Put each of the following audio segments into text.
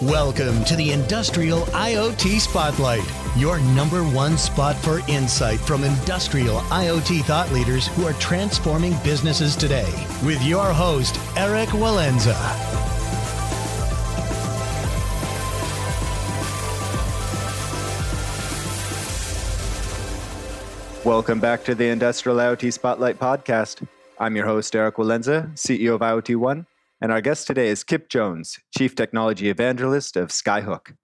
Welcome to the Industrial IoT Spotlight, your number one spot for insight from industrial IoT thought leaders who are transforming businesses today. With your host, Eric Walenza. Welcome back to the Industrial IoT Spotlight podcast. I'm your host, Eric Walenza, CEO of IoT ONE. And our guest today is Kipp Jones, Chief Technology Evangelist of Skyhook.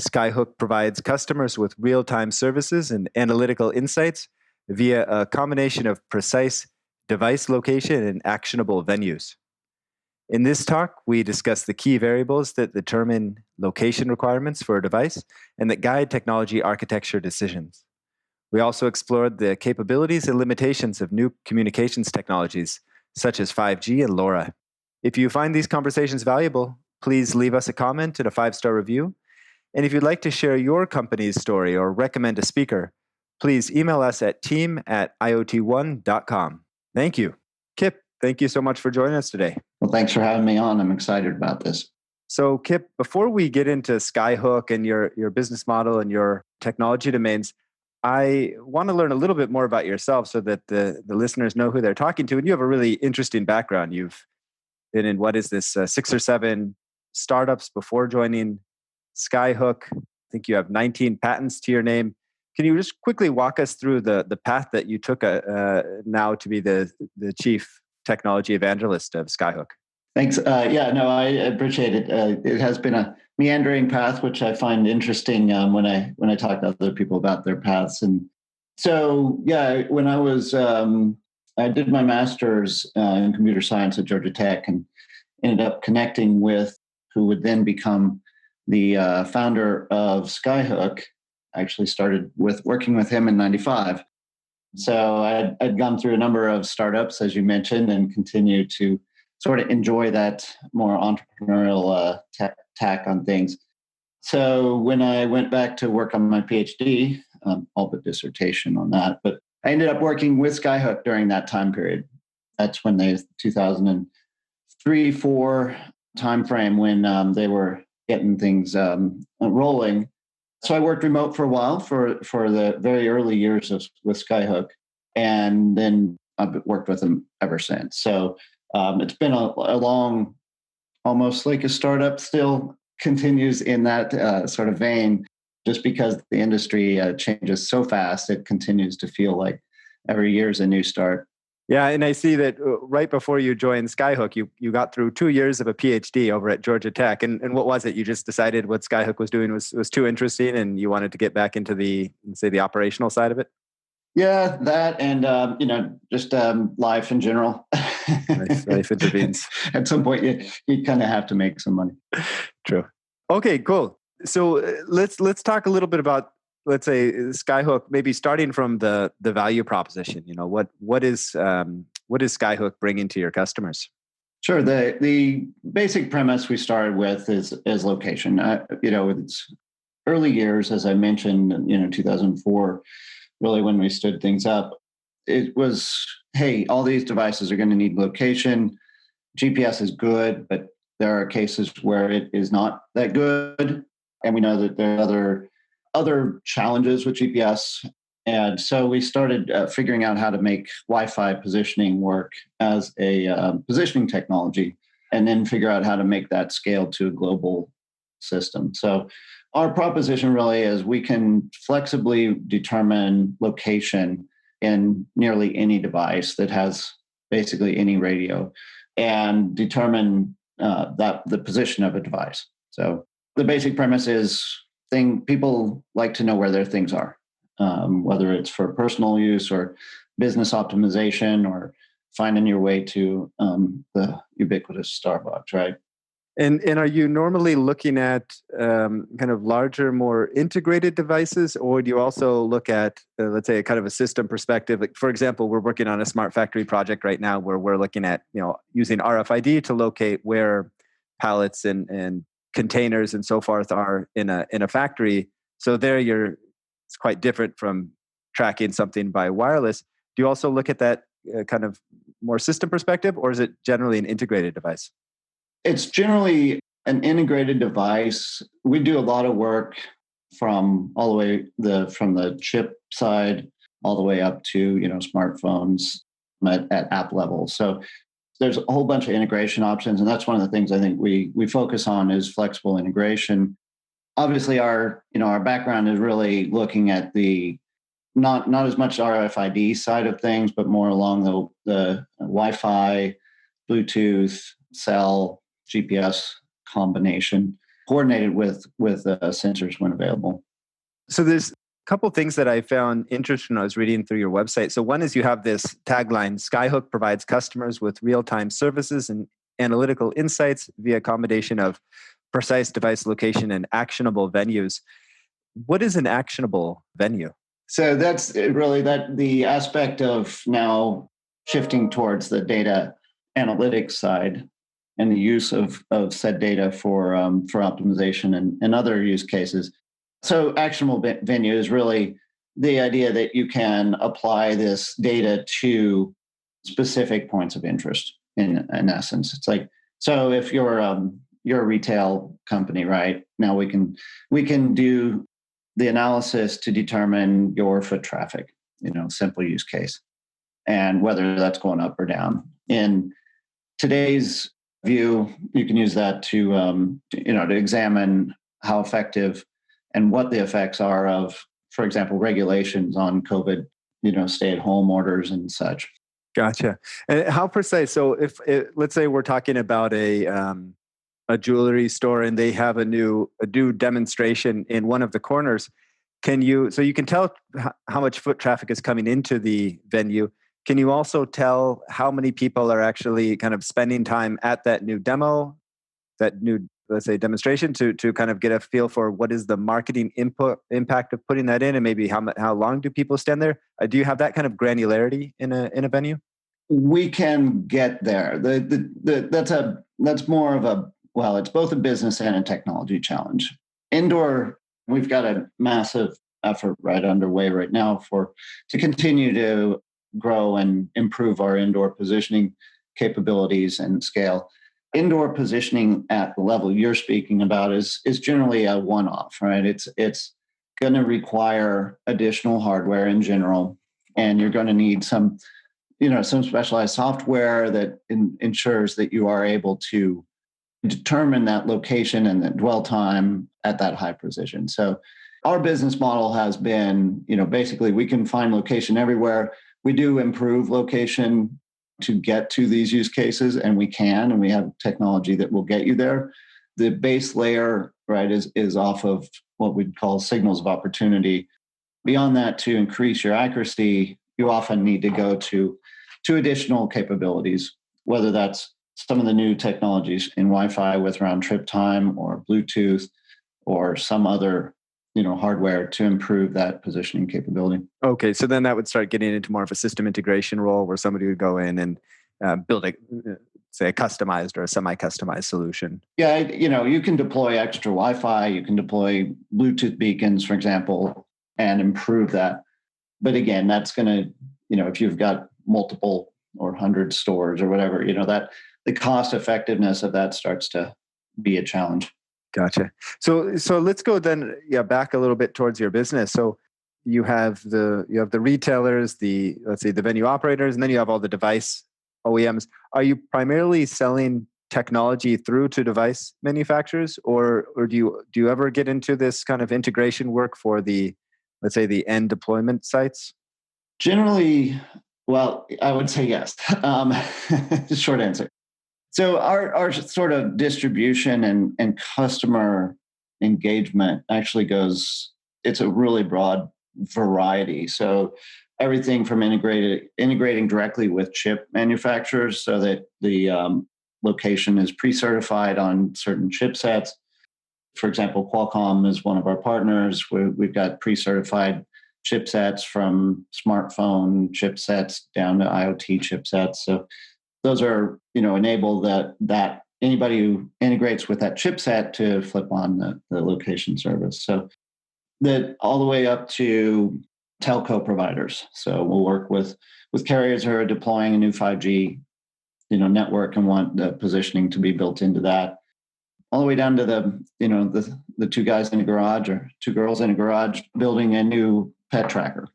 Skyhook provides customers with real-time services and analytical insights via a combination of precise device location and actionable venues. In this talk, we discuss the key variables that determine location requirements for a device and that guide technology architecture decisions. We also explored the capabilities and limitations of new communications technologies, such as 5G and LoRa. If you find these conversations valuable, please leave us a comment and a 5-star review. And if you'd like to share your company's story or recommend a speaker, please email us at team@iotone.com. Thank you. Kipp, thank you so much for joining us today. Well, thanks for having me on. I'm excited about this. So, Kipp, before we get into Skyhook and your business model and your technology domains, I want to learn a little bit more about yourself so that the listeners know who they're talking to. And you have a really interesting background. You've been in, 6 or 7 startups before joining Skyhook. I think you have 19 patents to your name. Can you just quickly walk us through the path that you took now to be the Chief Technology Evangelist of Skyhook? Thanks. I appreciate it. It has been a meandering path, which I find interesting when I talk to other people about their paths. And so, when I was I did my master's in computer science at Georgia Tech and ended up connecting with who would then become the founder of Skyhook. I actually started working with him in 95. So I'd gone through a number of startups, as you mentioned, and continue to sort of enjoy that more entrepreneurial tack on things. So when I went back to work on my PhD, all but dissertation on that, but I ended up working with Skyhook during that time period. That's when 2003-4 timeframe when they were getting things rolling. So I worked remote for a while for the very early years with Skyhook, and then I've worked with them ever since. So it's been a long, almost like a startup, still continues in that sort of vein. Just because the industry changes so fast, it continues to feel like every year is a new start. Yeah, and I see that right before you joined Skyhook, you got through 2 years of a PhD over at Georgia Tech. And what was it? You just decided what Skyhook was doing was too interesting and you wanted to get back into the operational side of it? Yeah, that and, just life in general. Life intervenes. At some point, you kind of have to make some money. True. Okay, cool. So let's talk a little bit about, let's say, Skyhook. Maybe starting from the value proposition. What is Skyhook bringing to your customers? Sure. The basic premise we started with is location. It's early years, as I mentioned. 2004, really when we stood things up. It was, hey, all these devices are going to need location. GPS is good, but there are cases where it is not that good. And we know that there are other challenges with GPS. And so we started figuring out how to make Wi-Fi positioning work as a positioning technology, and then figure out how to make that scale to a global system. So our proposition really is we can flexibly determine location in nearly any device that has basically any radio and determine the position of a device. So the basic premise is people like to know where their things are, whether it's for personal use or business optimization or finding your way to the ubiquitous Starbucks, right? And are you normally looking at kind of larger, more integrated devices, or do you also look at, let's say, a kind of a system perspective? Like, for example, we're working on a smart factory project right now where we're looking at using RFID to locate where pallets and containers and so forth are in a factory. So it's quite different from tracking something by wireless. Do you also look at that kind of more system perspective, or is it generally an integrated device? It's generally an integrated device. We do a lot of work from all the way from the chip side all the way up to smartphones at app level. So there's a whole bunch of integration options, and that's one of the things I think we focus on is flexible integration. Obviously, our background is really looking at the not as much RFID side of things, but more along the Wi-Fi, Bluetooth, cell, GPS combination, coordinated with sensors when available. So there's a couple of things that I found interesting when I was reading through your website. So one is you have this tagline: Skyhook provides customers with real-time services and analytical insights via a combination of precise device location and actionable venues. What is an actionable venue? So that's really the aspect of now shifting towards the data analytics side and the use of said data for optimization and other use cases. So actionable venue is really the idea that you can apply this data to specific points of interest in essence. It's like, so if you're a retail company, right? Now we can do the analysis to determine your foot traffic, simple use case, and whether that's going up or down. In today's view, you can use that to examine how effective and what the effects are of, for example, regulations on COVID, stay-at-home orders and such. Gotcha. And how precise? So let's say we're talking about a jewelry store and they have a new demonstration in one of the corners. So you can tell how much foot traffic is coming into the venue. Can you also tell how many people are actually kind of spending time at that new demo, that new, let's say, demonstration to kind of get a feel for what is the marketing impact of putting that in, and maybe how long do people stand there? Do you have that kind of granularity in a venue? We can get there. That's more of a, well, it's both a business and a technology challenge. Indoor, we've got a massive effort underway right now to continue to grow and improve our indoor positioning capabilities and scale. Indoor positioning at the level you're speaking about is generally a one-off, right? It's going to require additional hardware in general, and you're going to need some specialized software that ensures that you are able to determine that location and the dwell time at that high precision. So our business model has been, basically we can find location everywhere. We do improve location to get to these use cases, and we have technology that will get you there. The base layer, right, is off of what we'd call signals of opportunity. Beyond that, to increase your accuracy, you often need to go to additional capabilities, whether that's some of the new technologies in Wi-Fi with round trip time or Bluetooth or some other hardware to improve that positioning capability. Okay, so then that would start getting into more of a system integration role where somebody would go in and build a customized or a semi-customized solution. Yeah, you can deploy extra Wi-Fi, you can deploy Bluetooth beacons, for example, and improve that. But again, that's going to, if you've got multiple or 100 stores or whatever, that the cost effectiveness of that starts to be a challenge. Gotcha. So let's go then back a little bit towards your business. So you have the retailers, let's say the venue operators, and then you have all the device OEMs. Are you primarily selling technology through to device manufacturers, or do you ever get into this kind of integration work for let's say the end deployment sites? Generally, well, I would say yes. The short answer. So our sort of distribution and customer engagement actually it's a really broad variety. So everything from integrating directly with chip manufacturers so that the location is pre-certified on certain chipsets. For example, Qualcomm is one of our partners. We've got pre-certified chipsets from smartphone chipsets down to IoT chipsets. So those are, enable that anybody who integrates with that chipset to flip on the location service. So that all the way up to telco providers. So we'll work with carriers who are deploying a new 5G, network and want the positioning to be built into that, all the way down to the two guys in a garage or two girls in a garage building a new pet tracker.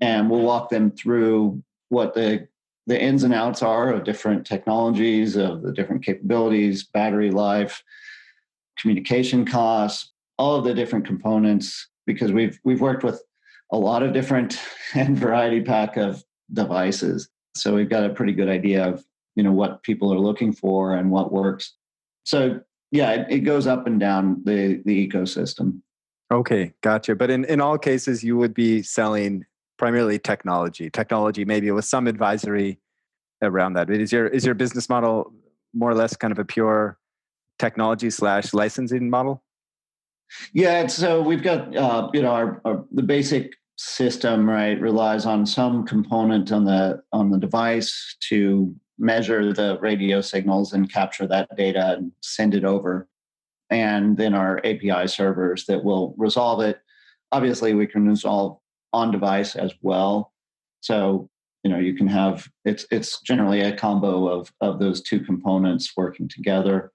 And we'll walk them through what the ins and outs are of different technologies, of the different capabilities, battery life, communication costs, all of the different components, because we've worked with a lot of different and variety pack of devices. So we've got a pretty good idea of, what people are looking for and what works. So yeah, it goes up and down the ecosystem. Okay, gotcha. But in all cases, you would be selling primarily technology maybe with some advisory around that. Is your business model more or less kind of a pure technology/licensing model? Yeah, so we've got the basic system, right, relies on some component on the device to measure the radio signals and capture that data and send it over. And then our API servers that will resolve it. Obviously, we can resolve on device as well. So, you can have, it's generally a combo of those two components working together.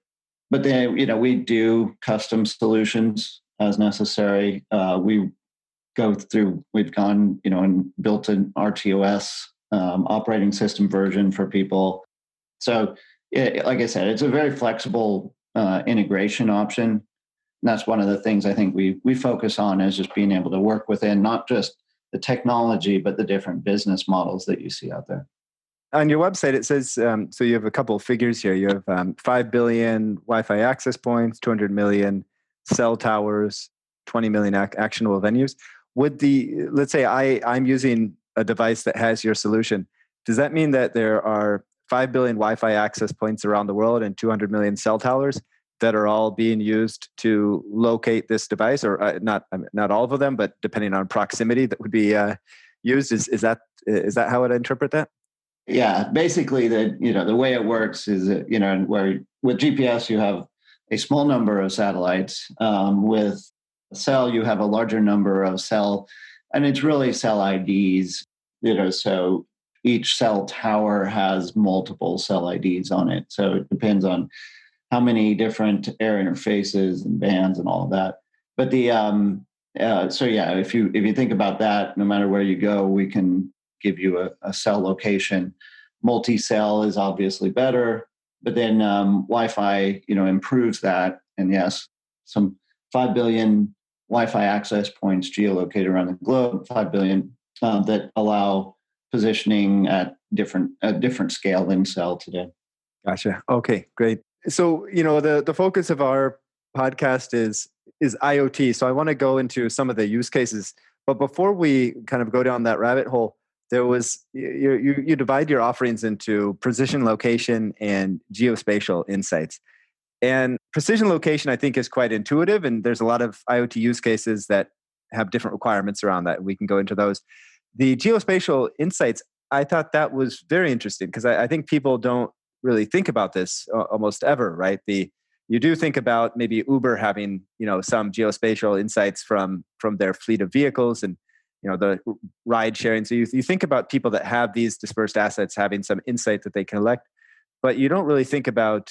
But then, we do custom solutions as necessary. We've gone, and built an RTOS operating system version for people. So, like I said, it's a very flexible integration option. And that's one of the things I think we focus on, is just being able to work within not just the technology, but the different business models that you see out there. On your website, it says, so you have a couple of figures here. You have 5 billion Wi-Fi access points, 200 million cell towers, 20 million actionable venues. Let's say I'm using a device that has your solution. Does that mean that there are 5 billion Wi-Fi access points around the world and 200 million cell towers that are all being used to locate this device, or not all of them, but depending on proximity that would be used? Is that how I'd interpret that? Yeah, basically the way it works is that, where with GPS you have a small number of satellites. With cell you have a larger number of cell, and it's really cell IDs. So each cell tower has multiple cell IDs on it. So it depends on how many different air interfaces and bands and all of that. But if you think about that, no matter where you go, we can give you a cell location. Multi-cell is obviously better, but then Wi-Fi, improves that. And yes, some 5 billion Wi-Fi access points geolocated around the globe, 5 billion that allow positioning at different scale than cell today. Gotcha. Okay, great. So, the focus of our podcast is IoT. So I want to go into some of the use cases. But before we kind of go down that rabbit hole, there was you divide your offerings into precision location and geospatial insights. And precision location, I think, is quite intuitive, and there's a lot of IoT use cases that have different requirements around that. We can go into those. The geospatial insights, I thought that was very interesting, because I think people don't really think about this almost ever, right? You do think about maybe Uber having, some geospatial insights from their fleet of vehicles and, the ride sharing. So you think about people that have these dispersed assets having some insight that they collect, but you don't really think about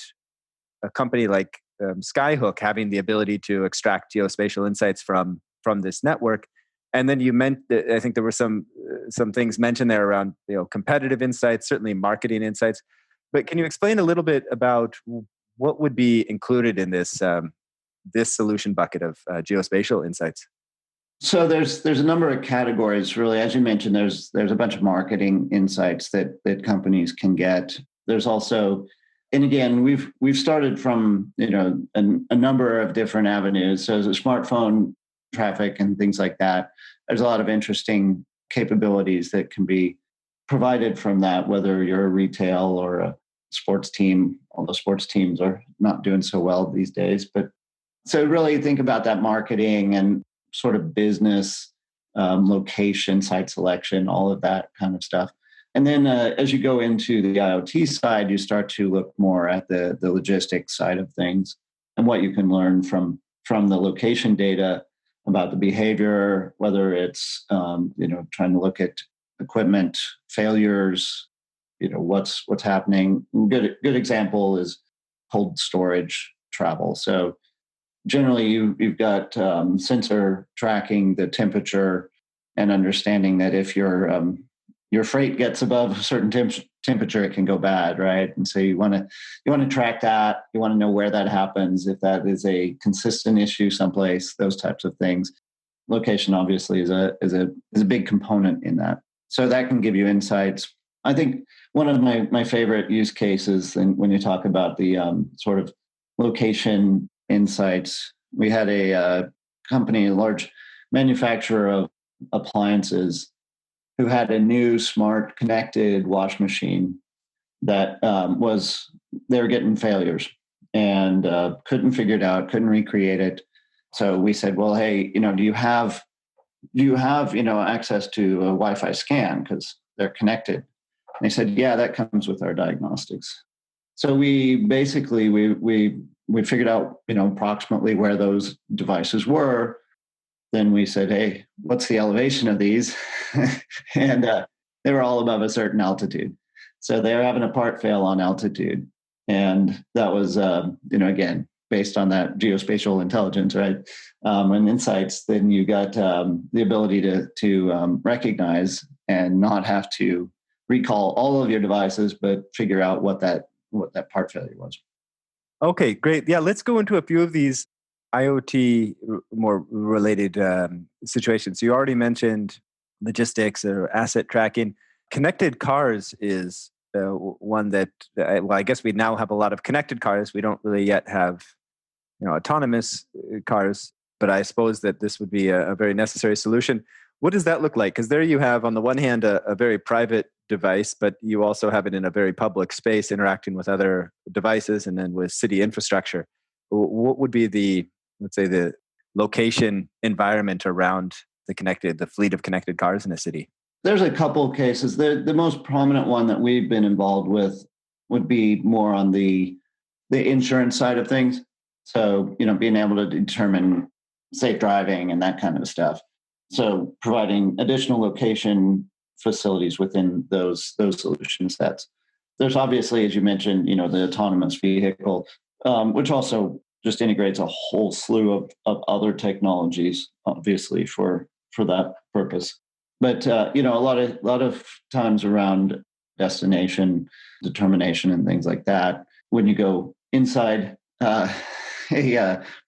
a company like Skyhook having the ability to extract geospatial insights from this network. And then I think there were some things mentioned there around competitive insights, certainly marketing insights. But can you explain a little bit about what would be included in this solution bucket of geospatial insights? So there's a number of categories, really. As you mentioned, there's a bunch of marketing insights that companies can get. There's also, and again, we've started from a number of different avenues. So the smartphone traffic and things like that, there's a lot of interesting capabilities that can be provided from that, whether you're a retail or a sports team. Although sports teams are not doing so well these days, but so really think about that marketing and sort of business, location, site selection, all of that kind of stuff. And then as you go into the IoT side, you start to look more at the logistics side of things and what you can learn from the location data about the behavior, whether it's trying to look at equipment failures, what's happening. Good example is cold storage travel. So generally, you've got sensor tracking the temperature and understanding that if your freight gets above a certain temperature, it can go bad, right? And so you want to track that. You want to know where that happens, if that is a consistent issue someplace, those types of things. Location obviously is a big component in that. So that can give you insights. I think one of my favorite use cases, and when you talk about the sort of location insights, we had a company, a large manufacturer of appliances, who had a new smart connected wash machine that they were getting failures and couldn't figure it out, couldn't recreate it. So we said, well, hey, do you have access to a Wi-Fi scan because they're connected? And they said, yeah, that comes with our diagnostics. So we basically we figured out approximately where those devices were. Then we said, hey, what's the elevation of these? And they were all above a certain altitude. So they were having a part fail on altitude. And that was, again, based on that geospatial intelligence, right? And insights, then you got the ability to recognize and not have to recall all of your devices, but figure out what that part failure was. Okay, great. Yeah, let's go into a few of these IoT more related situations. You already mentioned logistics or asset tracking. Connected cars is one that, I guess we now have a lot of connected cars. We don't really yet have autonomous cars, but I suppose that this would be a very necessary solution. What does that look like? Because there you have, on the one hand, a very private device, but you also have it in a very public space interacting with other devices and then with city infrastructure. What would be the location environment around the fleet of connected cars in a city? There's a couple of cases. The most prominent one that we've been involved with would be more on the insurance side of things. So, being able to determine safe driving and that kind of stuff. So providing additional location facilities within those solution sets. There's obviously, as you mentioned, the autonomous vehicle, which also just integrates a whole slew of other technologies, obviously for that purpose. But a lot of times around destination determination and things like that, when you go inside a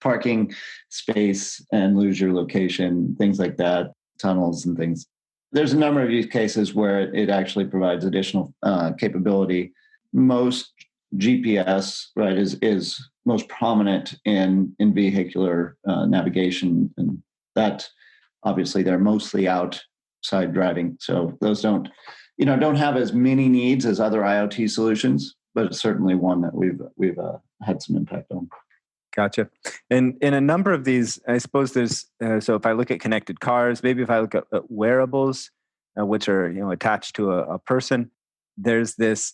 parking space and lose your location, things like that, tunnels and things. There's a number of use cases where it actually provides additional capability. Most GPS, right, is most prominent in vehicular navigation, and that obviously they're mostly outside driving. So those don't have as many needs as other IoT solutions, but it's certainly one that we've had some impact on. Gotcha. And in a number of these, I suppose there's, so if I look at connected cars, maybe if I look at wearables, which are, attached to a person, there's this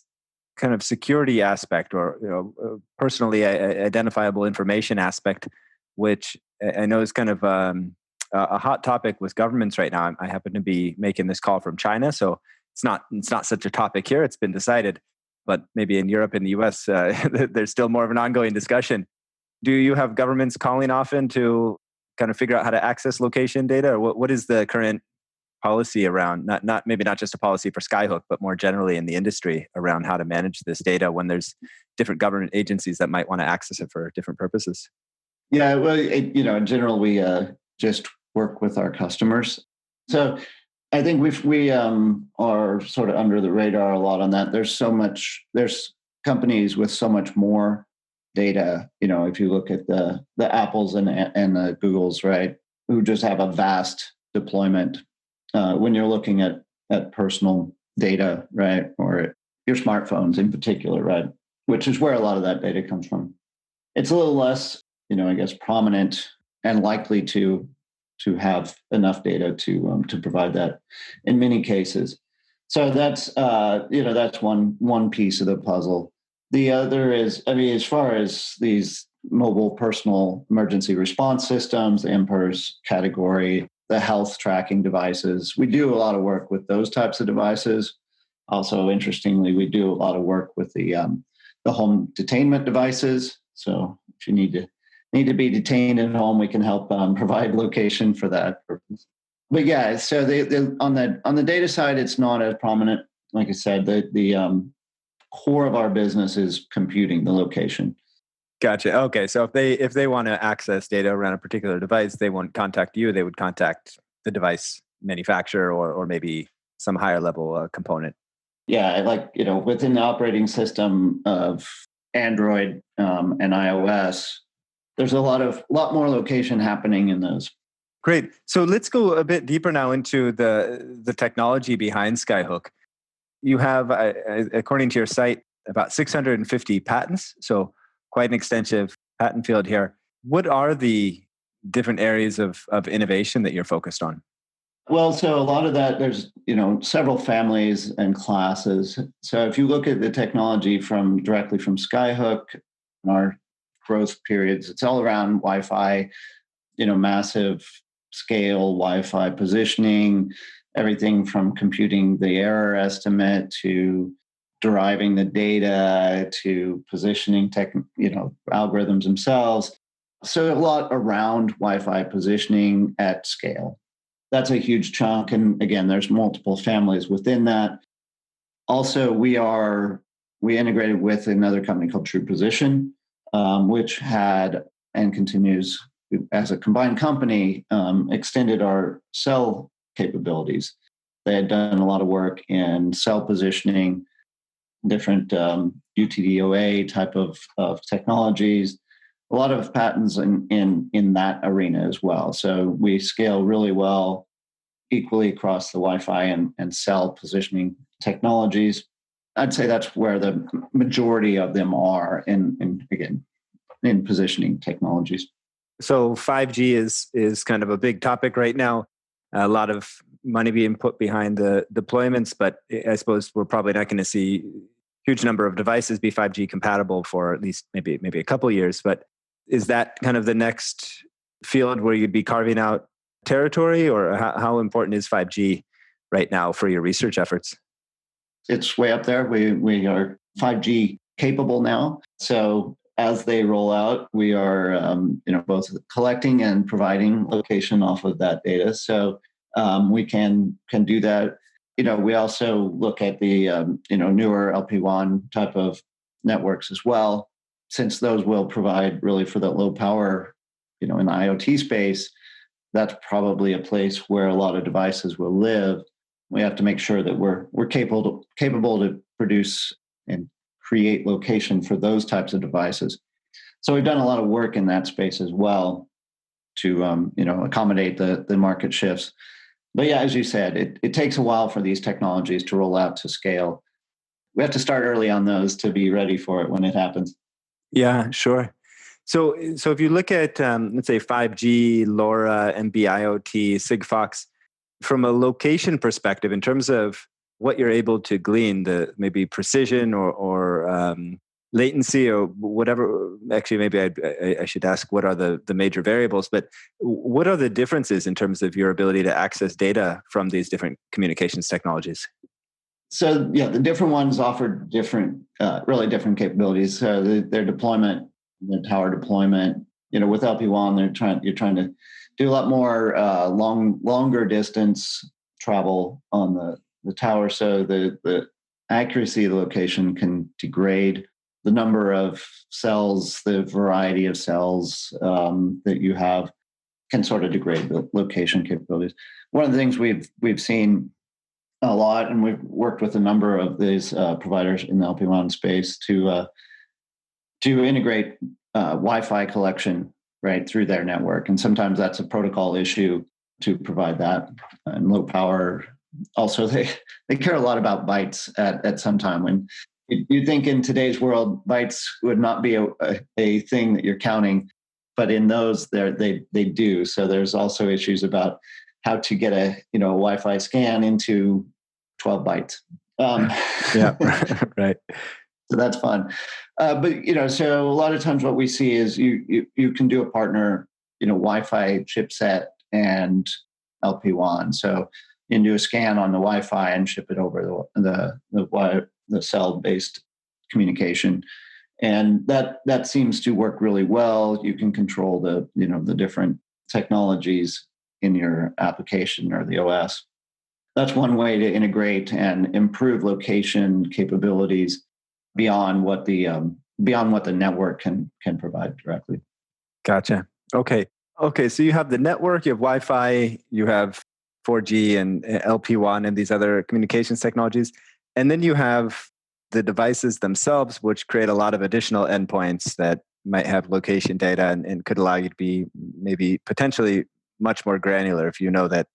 kind of security aspect or, personally identifiable information aspect, which I know is kind of a hot topic with governments right now. I happen to be making this call from China, so it's not such a topic here. It's been decided, but maybe in Europe and the US, there's still more of an ongoing discussion. Do you have governments calling often to kind of figure out how to access location data? Or what is the current policy around, not just a policy for Skyhook, but more generally in the industry around how to manage this data when there's different government agencies that might want to access it for different purposes? Yeah, well, in general, we just work with our customers. So I think we are sort of under the radar a lot on that. There's companies with so much more data, if you look at the Apples and the Googles, right, who just have a vast deployment. When you're looking at personal data, right, or your smartphones in particular, right, which is where a lot of that data comes from. It's a little less, I guess, prominent and likely to have enough data to provide that in many cases. So that's one piece of the puzzle. The other is, as far as these mobile personal emergency response systems, the MPERS category, the health tracking devices, we do a lot of work with those types of devices. Also, interestingly, we do a lot of work with the home detainment devices. So if you need to be detained at home, we can help provide location for that purpose. But yeah, so on the data side, it's not as prominent. Like I said, the core of our business is computing the location. Gotcha. Okay, so if they want to access data around a particular device, they won't contact you. They would contact the device manufacturer or maybe some higher level component. Yeah, like within the operating system of Android and iOS, there's a lot more location happening in those. Great. So let's go a bit deeper now into the technology behind Skyhook. You have, according to your site, about 650 patents. So quite an extensive patent field here. What are the different areas of innovation that you're focused on? Well, so a lot of that, there's several families and classes. So if you look at the technology directly from Skyhook, in our growth periods, it's all around Wi-Fi, massive scale Wi-Fi positioning, everything from computing the error estimate to deriving the data to positioning algorithms themselves. So a lot around Wi-Fi positioning at scale. That's a huge chunk. And again, there's multiple families within that. Also, we integrated with another company called True Position, which had and continues as a combined company, extended our cell capabilities. They had done a lot of work in cell positioning, different UTDOA type of technologies, a lot of patents in that arena as well. So we scale really well equally across the Wi-Fi and cell positioning technologies. I'd say that's where the majority of them are in positioning technologies. So 5G is kind of a big topic right now. A lot of money being put behind the deployments, but I suppose we're probably not going to see huge number of devices be 5G compatible for at least maybe a couple of years. But is that kind of the next field where you'd be carving out territory, or how important is 5G right now for your research efforts? It's way up there. We are 5G capable now. So as they roll out, we are both collecting and providing location off of that data. So we can do that. We also look at the newer LP1 type of networks as well, since those will provide really for that low power, in the IoT space. That's probably a place where a lot of devices will live. We have to make sure that we're capable to produce and create location for those types of devices. So we've done a lot of work in that space as well to accommodate the market shifts. But yeah, as you said, it takes a while for these technologies to roll out to scale. We have to start early on those to be ready for it when it happens. Yeah, sure. So if you look at let's say 5G, LoRa, NB-IoT, Sigfox, from a location perspective, in terms of what you're able to glean, the maybe precision or latency or whatever. Actually, maybe I should ask what are the major variables, but what are the differences in terms of your ability to access data from these different communications technologies? So yeah, the different ones offer really different capabilities. So their deployment, the tower deployment, with LP1, you're trying to do a lot more longer distance travel on the tower. So the accuracy of the location can degrade. The number of cells, the variety of cells that you have can sort of degrade the location capabilities. One of the things we've seen a lot, and we've worked with a number of these providers in the LP1 space to integrate Wi-Fi collection right through their network. And sometimes that's a protocol issue to provide that. And low power, also they care a lot about bytes at some time. When you think in today's world, bytes would not be a thing that you're counting, but in those they do. So there's also issues about how to get a Wi-Fi scan into 12 bytes. Yeah, right. So that's fun. But so a lot of times what we see is you can do a partner, Wi-Fi chipset and LP1. So you can do a scan on the Wi-Fi and ship it over the cell-based communication. And that seems to work really well. You can control the different technologies in your application or the OS. That's one way to integrate and improve location capabilities beyond what the network can provide directly. Gotcha. Okay. So you have the network, you have Wi-Fi, you have 4G and LP1 and these other communications technologies. And then you have the devices themselves, which create a lot of additional endpoints that might have location data and could allow you to be maybe potentially much more granular if you know that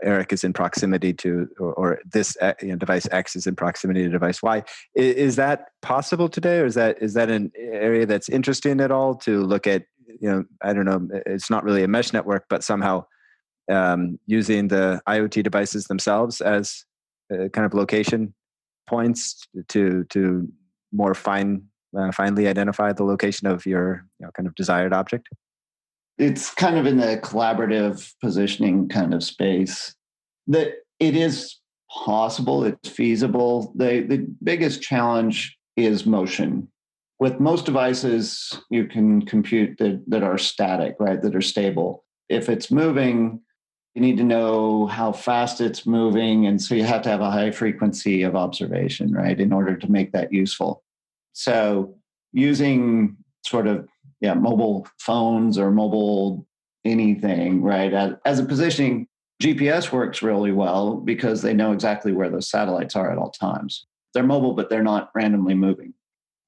Eric is in proximity to, or this device X is in proximity to device Y. Is that possible today, or is that an area that's interesting at all to look at? I don't know. It's not really a mesh network, but somehow using the IoT devices themselves as kind of location points to more finely identify the location of your kind of desired object. It's kind of in the collaborative positioning kind of space that it is possible, it's feasible. The biggest challenge is motion. With most devices, you can compute that are static, right? That are stable. If it's moving, you need to know how fast it's moving. And so you have to have a high frequency of observation, right? In order to make that useful. So using sort of mobile phones or mobile anything, right? As a positioning, GPS works really well because they know exactly where those satellites are at all times. They're mobile, but they're not randomly moving.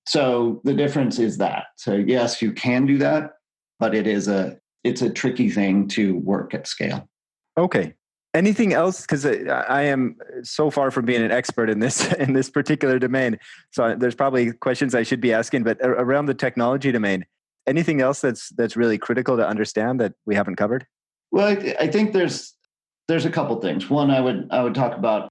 So the difference is that. So yes, you can do that, but it's a tricky thing to work at scale. Okay. Anything else? Because I am so far from being an expert in this particular domain. So there's probably questions I should be asking, but around the technology domain, anything else that's really critical to understand that we haven't covered? Well, I think there's a couple things. One, I would talk about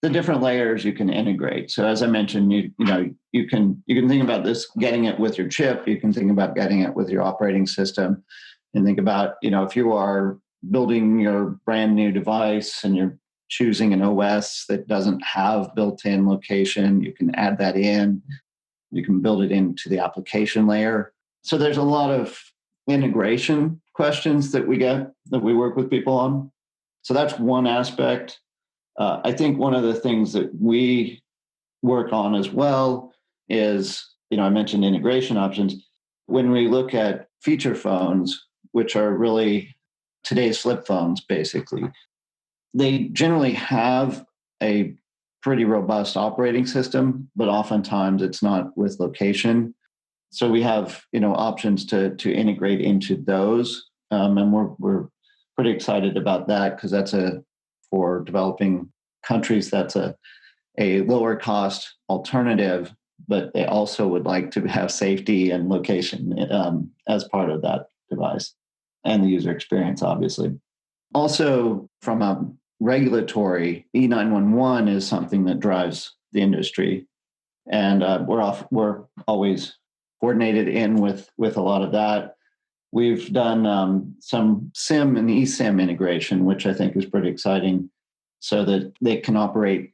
the different layers you can integrate. So as I mentioned, you can think about this, getting it with your chip. You can think about getting it with your operating system, and think about if you are building your brand new device and you're choosing an OS that doesn't have built-in location, you can add that in. You can build it into the application layer. So there's a lot of integration questions that we work with people on. So that's one aspect. I think one of the things that we work on as well is, I mentioned integration options. When we look at feature phones, which are really today's flip phones, basically, they generally have a pretty robust operating system, but oftentimes it's not with location. So we have options to integrate into those, and we're pretty excited about that because for developing countries, that's a lower cost alternative, but they also would like to have safety and location as part of that device and the user experience, obviously. Also, from a regulatory, E911 is something that drives the industry, and we're always coordinated in with a lot of that. We've done some SIM and eSIM integration, which I think is pretty exciting, so that they can operate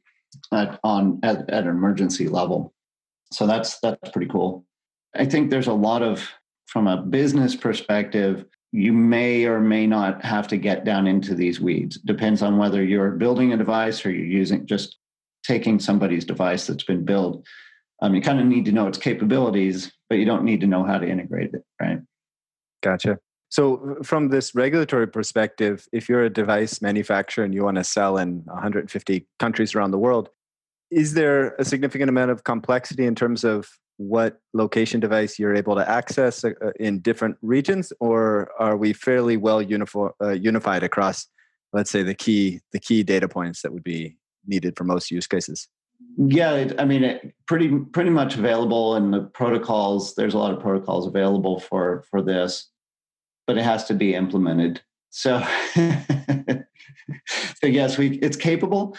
at an emergency level. So that's pretty cool. I think there's a lot of, from a business perspective, you may or may not have to get down into these weeds. Depends on whether you're building a device or you're just taking somebody's device that's been built. You kind of need to know its capabilities, but you don't need to know how to integrate it, right? Gotcha. So from this regulatory perspective, if you're a device manufacturer and you want to sell in 150 countries around the world, is there a significant amount of complexity in terms of what location device you're able to access in different regions, or are we fairly well unified across, let's say, the key data points that would be needed for most use cases? Yeah, pretty much available in the protocols. There's a lot of protocols available for this, but it has to be implemented. So, yes, it's capable.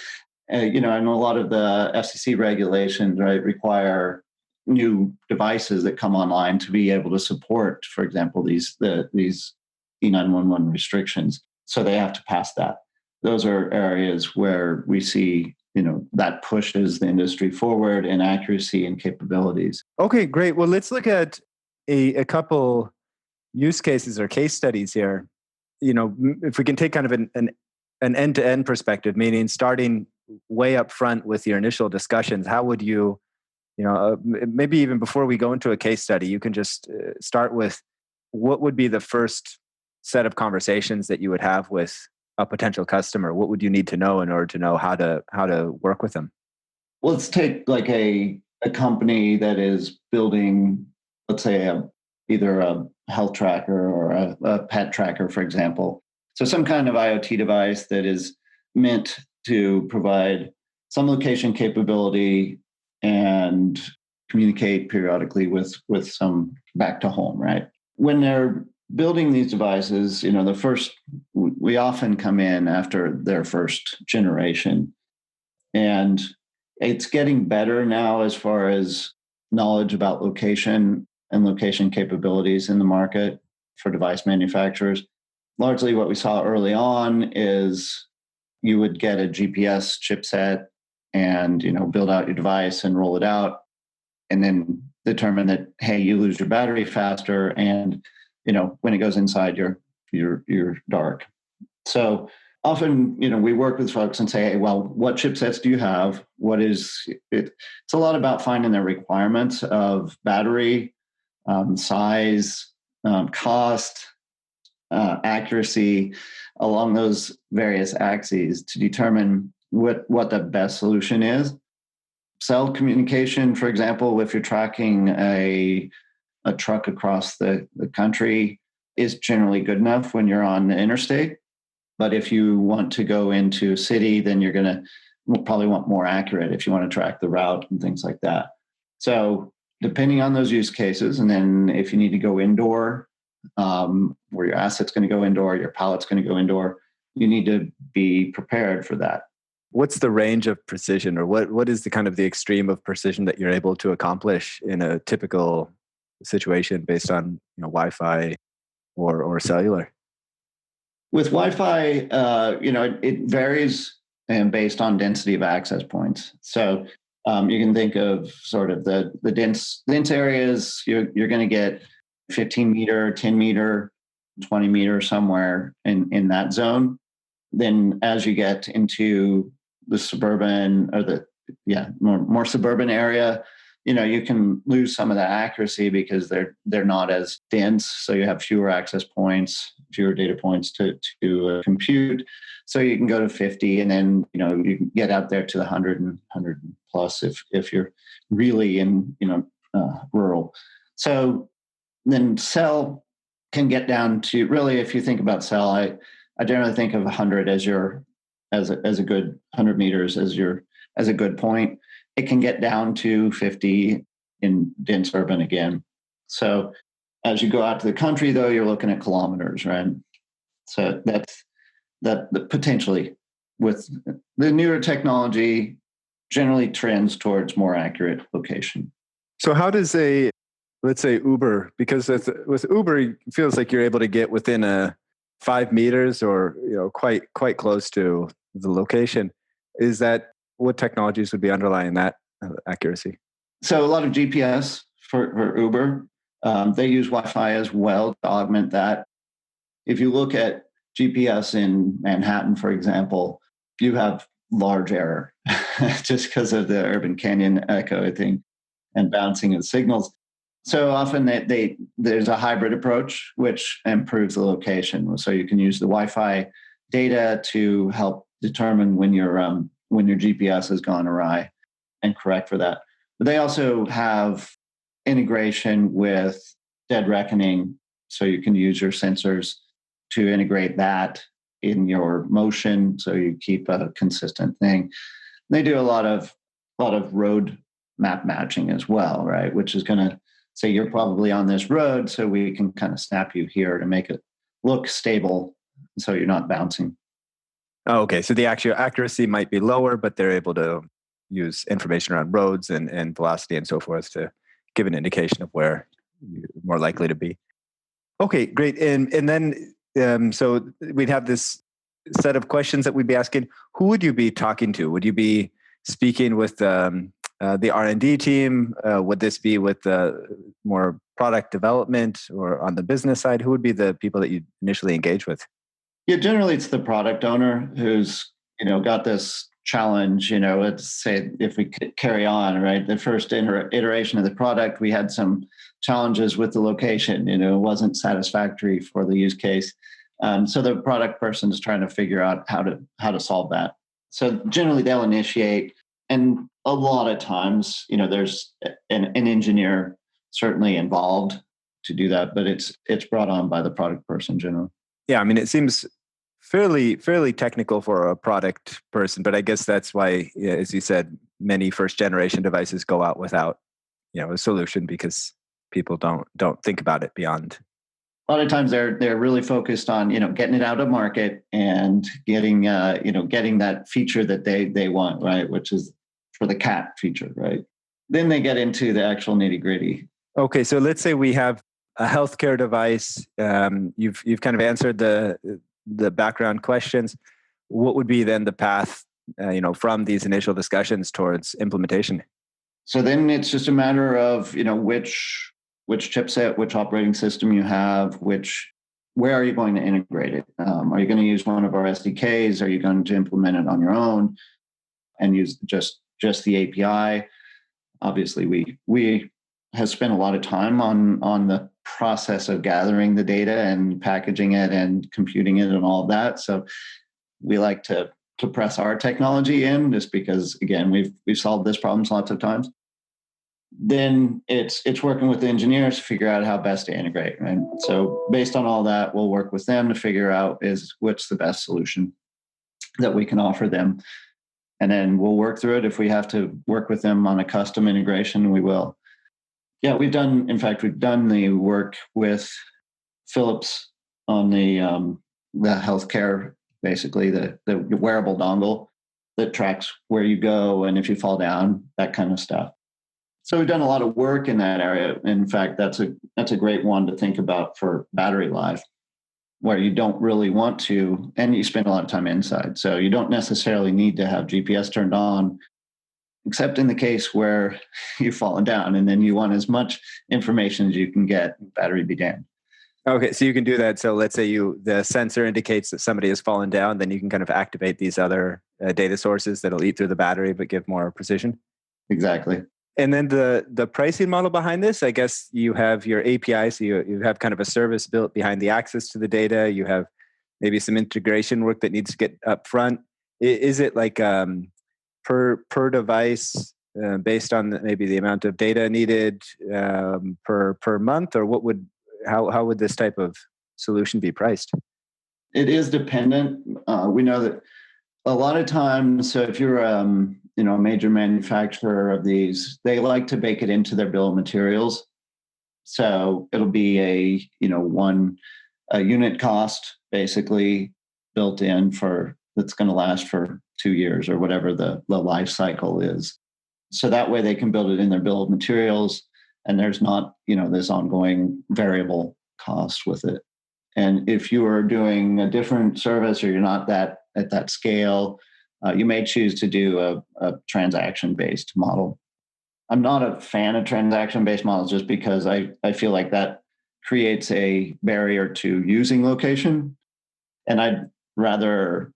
And a lot of the FCC regulations, right, require new devices that come online to be able to support, for example, these E911 restrictions. So they have to pass that. Those are areas where we see that pushes the industry forward in accuracy and capabilities. Okay, great. Well, let's look at a couple use cases or case studies here. If we can take kind of an end-to-end perspective, meaning starting way up front with your initial discussions, how would you, maybe even before we go into a case study, you can just start with what would be the first set of conversations that you would have with a potential customer? What would you need to know in order to know how to work with them? Well, let's take like a company that is building, let's say, either a health tracker or a pet tracker, for example. So some kind of IoT device that is meant to provide some location capability and communicate periodically with some back to home, right? When they're building these devices, we often come in after their first generation, and it's getting better now as far as knowledge about location and location capabilities in the market for device manufacturers. Largely what we saw early on is you would get a GPS chipset and, build out your device and roll it out, and then determine that, hey, you lose your battery faster, and, when it goes inside, you're dark. So often, we work with folks and say, hey, well, what chipsets do you have? What is it? It's a lot about finding the requirements of battery, size, cost, accuracy along those various axes to determine what the best solution is. Cell communication, for example, if you're tracking a truck across the country, is generally good enough when you're on the interstate. But if you want to go into a city, then you're going to probably want more accurate if you want to track the route and things like that. So depending on those use cases, and then if you need to go indoor, where your asset's going to go indoor, your pallet's going to go indoor, you need to be prepared for that. What's the range of precision, or what is the kind of the extreme of precision that you're able to accomplish in a typical situation based on Wi-Fi or cellular? With Wi-Fi, it varies and based on density of access points. So you can think of sort of the dense areas. You're going to get 15 meter, 10 meter, 20 meter somewhere in that zone. Then as you get into the suburban or more suburban area, you can lose some of that accuracy because they're not as dense. So you have fewer access points, fewer data points to compute. So you can go to 50, and then you can get out there to the 100 and 100 plus if you're really in rural. So then cell can get down to, really, if you think about cell, I generally think of 100 as a good 100 meters as a good point. It can get down to 50 in dense urban again. So as you go out to the country, though, you're looking at kilometers, right? So that's potentially, with the newer technology, generally trends towards more accurate location. So how does let's say Uber, because with Uber, it feels like you're able to get within 5 meters or quite close to the location. Is that what technologies would be underlying that accuracy? So a lot of GPS for Uber. They use Wi-Fi as well to augment that. If you look at GPS in Manhattan, for example, you have large error just because of the urban canyon echo, I think, and bouncing of signals. So often there's a hybrid approach which improves the location. So you can use the Wi-Fi data to help determine when your GPS has gone awry and correct for that. But they also have integration with dead reckoning, so you can use your sensors to integrate that in your motion, so you keep a consistent thing. They do a lot of road map matching as well, right? Which is going to say you're probably on this road, so we can kind of snap you here to make it look stable, so you're not bouncing. Oh, okay. So the actual accuracy might be lower, but they're able to use information around roads and velocity and so forth to give an indication of where you're more likely to be. Okay, great. And then so we'd have this set of questions that we'd be asking. Who would you be talking to? Would you be speaking with the R&D team? Would this be with more product development or on the business side? Who would be the people that you initially engage with? Yeah, generally it's the product owner who's, got this challenge. Let's say if we carry on, right, the first iteration of the product, we had some challenges with the location. It wasn't satisfactory for the use case. So the product person is trying to figure out how to solve that. So generally they'll initiate, and a lot of times, there's an engineer certainly involved to do that, but it's brought on by the product person generally. Yeah, I mean, it seems fairly technical for a product person, but I guess that's why, as you said, many first generation devices go out without, a solution, because people don't think about it beyond. A lot of times they're really focused on getting it out of market and getting that feature that they want, right, which is for the cat feature, right? Then they get into the actual nitty gritty. Okay, so let's say we have a healthcare device. You've kind of answered the background questions. What would be then the path, from these initial discussions towards implementation? So then it's just a matter of which chipset, which operating system you have, where are you going to integrate it? Are you going to use one of our SDKs? Are you going to implement it on your own and use just the API? Obviously, we have spent a lot of time on the process of gathering the data and packaging it and computing it and all of that. So we like to press our technology in, just because, again, we've solved this problem lots of times. Then it's working with the engineers to figure out how best to integrate. Right? So based on all that, we'll work with them to figure out what's the best solution that we can offer them. And then we'll work through it. If we have to work with them on a custom integration, we will. Yeah, we've done the work with Philips on the healthcare, basically the wearable dongle that tracks where you go and if you fall down, that kind of stuff. So we've done a lot of work in that area. In fact, that's a great one to think about for battery life, where you don't really want to, and you spend a lot of time inside. So you don't necessarily need to have GPS turned on, except in the case where you've fallen down and then you want as much information as you can get, battery be damned. Okay, so you can do that. So let's say the sensor indicates that somebody has fallen down, then you can kind of activate these other data sources that'll eat through the battery but give more precision. Exactly. And then the pricing model behind this, I guess you have your API, so you have kind of a service built behind the access to the data. You have maybe some integration work that needs to get up front. Is it like per device based on maybe the amount of data needed per month, or how would this type of solution be priced? It is dependent. We know that a lot of times, so if you're a major manufacturer of these, they like to bake it into their bill of materials. So it'll be a unit cost basically built in that's going to last for 2 years or whatever the life cycle is. So that way they can build it in their bill of materials, and there's not this ongoing variable cost with it. And if you are doing a different service, or you're not at that scale, you may choose to do a transaction-based model. I'm not a fan of transaction-based models, just because I feel like that creates a barrier to using location, and I'd rather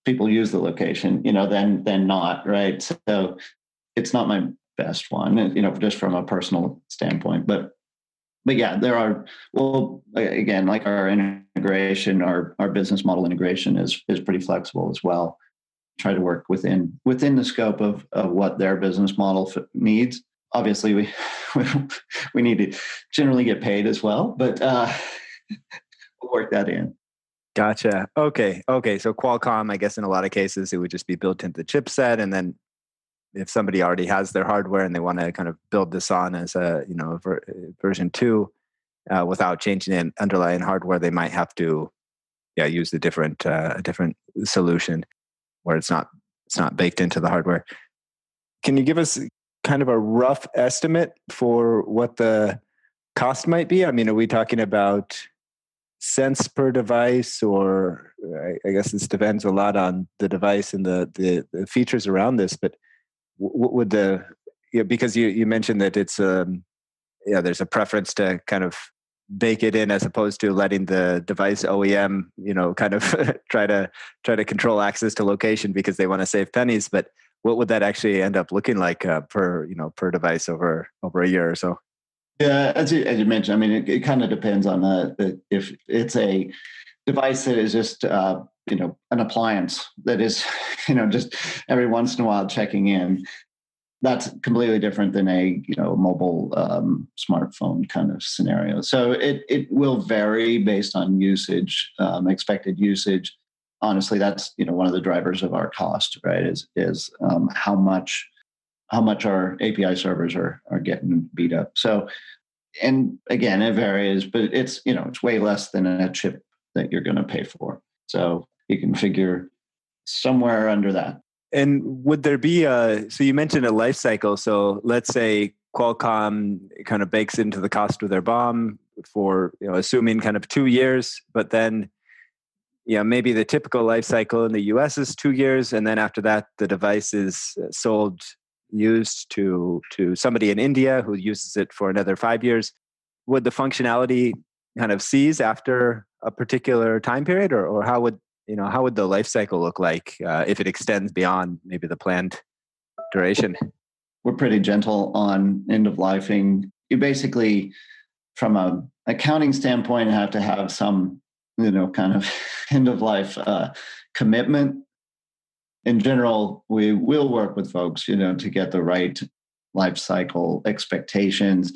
people use the location, than not, right? So it's not my best one, just from a personal standpoint. But yeah, there are, again, like our integration, our business model integration is pretty flexible as well. Try to work within the scope of what their business model needs. Obviously, we need to generally get paid as well, but we'll work that in. Gotcha. Okay. So Qualcomm, I guess in a lot of cases, it would just be built into the chipset, and then if somebody already has their hardware and they want to kind of build this on as a version 2 without changing the underlying hardware, they might have to use a different solution where it's not baked into the hardware. Can you give us kind of a rough estimate for what the cost might be? I mean, are we talking about cents per device, or I guess this depends a lot on the device and the features around this, but would because you mentioned that it's there's a preference to kind of bake it in as opposed to letting the device OEM, kind of try to control access to location because they want to save pennies. But what would that actually end up looking like per device over a year or so? Yeah, as you mentioned, I mean, it kind of depends on if it's a device that is just an appliance that is just every once in a while checking in. That's completely different than a mobile smartphone kind of scenario. So it will vary based on usage, expected usage. Honestly, that's one of the drivers of our cost, right? Is how much our API servers are getting beat up. So, and again, it varies, but it's way less than a chip that you're going to pay for. So you can figure somewhere under that. And would there be so you mentioned a life cycle. So let's say Qualcomm kind of bakes into the cost of their BOM for, assuming kind of 2 years, but then, maybe the typical life cycle in the US is 2 years. And then after that, the device is used to somebody in India who uses it for another 5 years. Would the functionality kind of cease after a particular time period, or how would the life cycle look like if it extends beyond maybe the planned duration? We're pretty gentle on end of lifing. You basically, from an accounting standpoint, have to have some, kind of end of life commitment. In general, we will work with folks, to get the right life cycle expectations.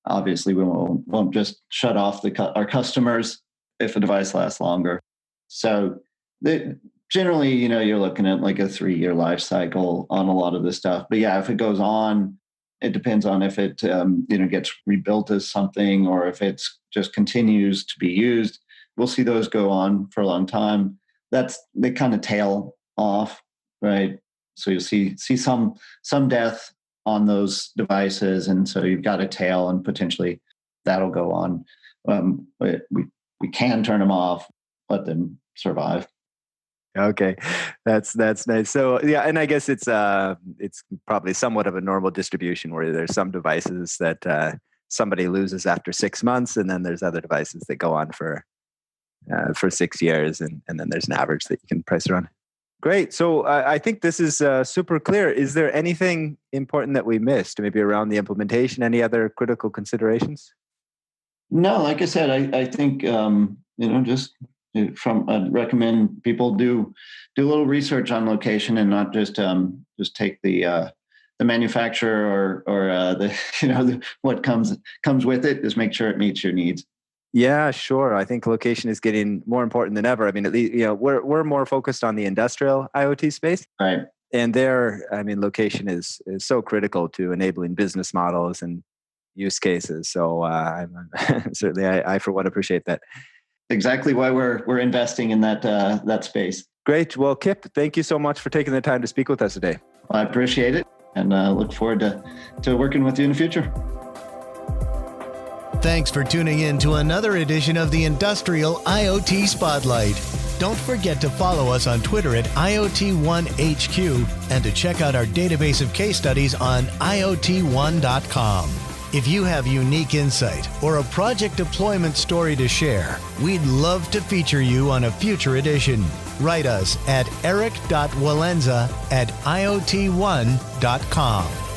Obviously, we won't just shut off our customers if a device lasts longer. So generally, you're looking at like a 3-year life cycle on a lot of this stuff. But yeah, if it goes on, it depends on if it gets rebuilt as something or if it just continues to be used. We'll see those go on for a long time. They kind of tail off, right? So you'll see some death on those devices, and so you've got a tail, and potentially that'll go on. But we can turn them off, let them survive. Okay, that's nice. So yeah, and I guess it's probably somewhat of a normal distribution where there's some devices that somebody loses after 6 months, and then there's other devices that go on for 6 years, and then there's an average that you can price around. Great. So I think this is super clear. Is there anything important that we missed, maybe around the implementation? Any other critical considerations? No, like I said, I think just I'd recommend people do a little research on location and not just take the manufacturer or what comes with it. Just make sure it meets your needs. Yeah, sure. I think location is getting more important than ever. I mean, at least we're more focused on the industrial IoT space, right? And there, I mean, location is so critical to enabling business models and use cases. So certainly, I for one appreciate that. Exactly why we're investing in that space. Great. Well, Kipp, thank you so much for taking the time to speak with us today. Well, I appreciate it, and look forward to working with you in the future. Thanks for tuning in to another edition of the Industrial IoT Spotlight. Don't forget to follow us on Twitter at IoT ONE HQ and to check out our database of case studies on IoT1.com. If you have unique insight or a project deployment story to share, we'd love to feature you on a future edition. Write us at eric.walenza@IoT1.com.